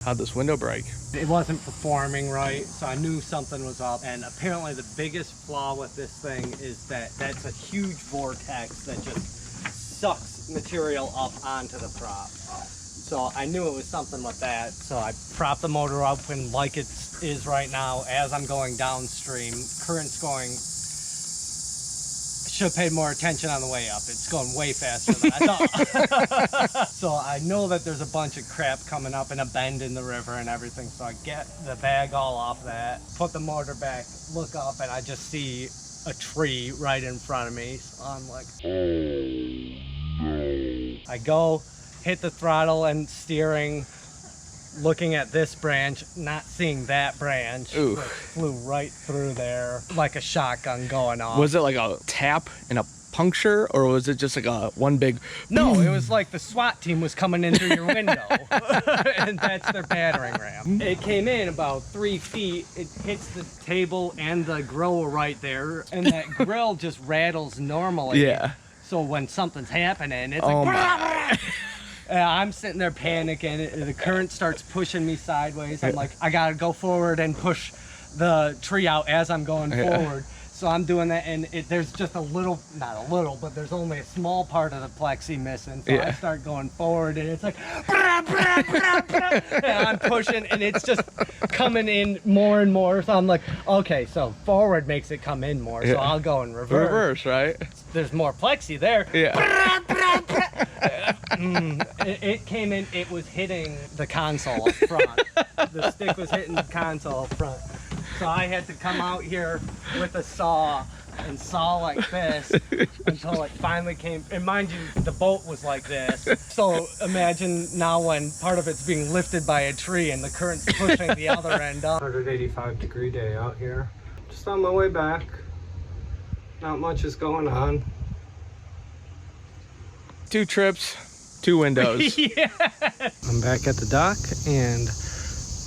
How'd this window break? It wasn't performing right, so I knew something was up. And apparently the biggest flaw with this thing is that that's a huge vortex that just sucks material up onto the prop. So I knew it was something with that. So I propped the motor up, and like it is right now, as I'm going downstream, current's going, should have paid more attention on the way up. It's going way faster than I thought. So I know that there's a bunch of crap coming up and a bend in the river and everything. So I get the bag all off that, put the motor back, look up, and I just see a tree right in front of me. So I'm like, oh no. I go, hit the throttle and steering, looking at this branch, not seeing that branch. Ooh. Flew right through there like a shotgun going off. Was it like a tap and a puncture, or was it just like a one big... No, it was like the SWAT team was coming in through your window. And that's their battering ram. It came in about 3 feet. It hits the table and the grill right there, and that grill just rattles normally. Yeah. So when something's happening, it's Oh like... my. I'm sitting there panicking. The current starts pushing me sideways. I'm like, I gotta go forward and push the tree out as I'm going forward. So I'm doing that, and there's just a little, not a little, but there's only a small part of the plexi missing. So I start going forward, and it's like, brah, brah, brah, brah, and I'm pushing, and it's just coming in more and more. So I'm like, okay, so forward makes it come in more, so I'll go in reverse. Reverse, right? There's more plexi there. Yeah. Brah, brah, brah. It came in, it was hitting the console up front. The stick was hitting the console up front. So I had to come out here with a saw and saw like this until it finally came. And mind you, the boat was like this. So imagine now when part of it's being lifted by a tree and the current's pushing the other end up. 185-degree day out here. Just on my way back. Not much is going on. 2 trips, 2 windows. Yeah. I'm back at the dock, and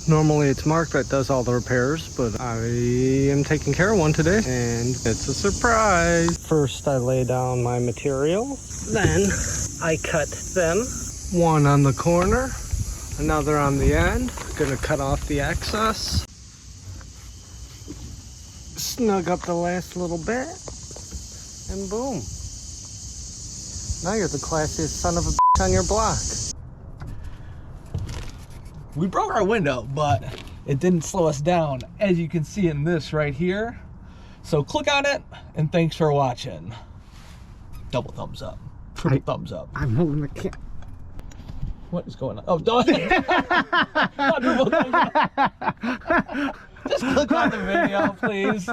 normally it's Mark that does all the repairs, but I am taking care of one today, and it's a surprise. First I lay down my material, then I cut them. One on the corner, another on the end. Gonna cut off the excess. Snug up the last little bit, and boom. Now you're the classiest son of a bitch on your block. We broke our window, but it didn't slow us down, as you can see in this right here. So click on it, and thanks for watching. Double thumbs up. Triple thumbs up. I'm holding the camera. What is going on? Oh, don't. Triple thumbs up. Just click on the video, please.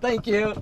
Thank you.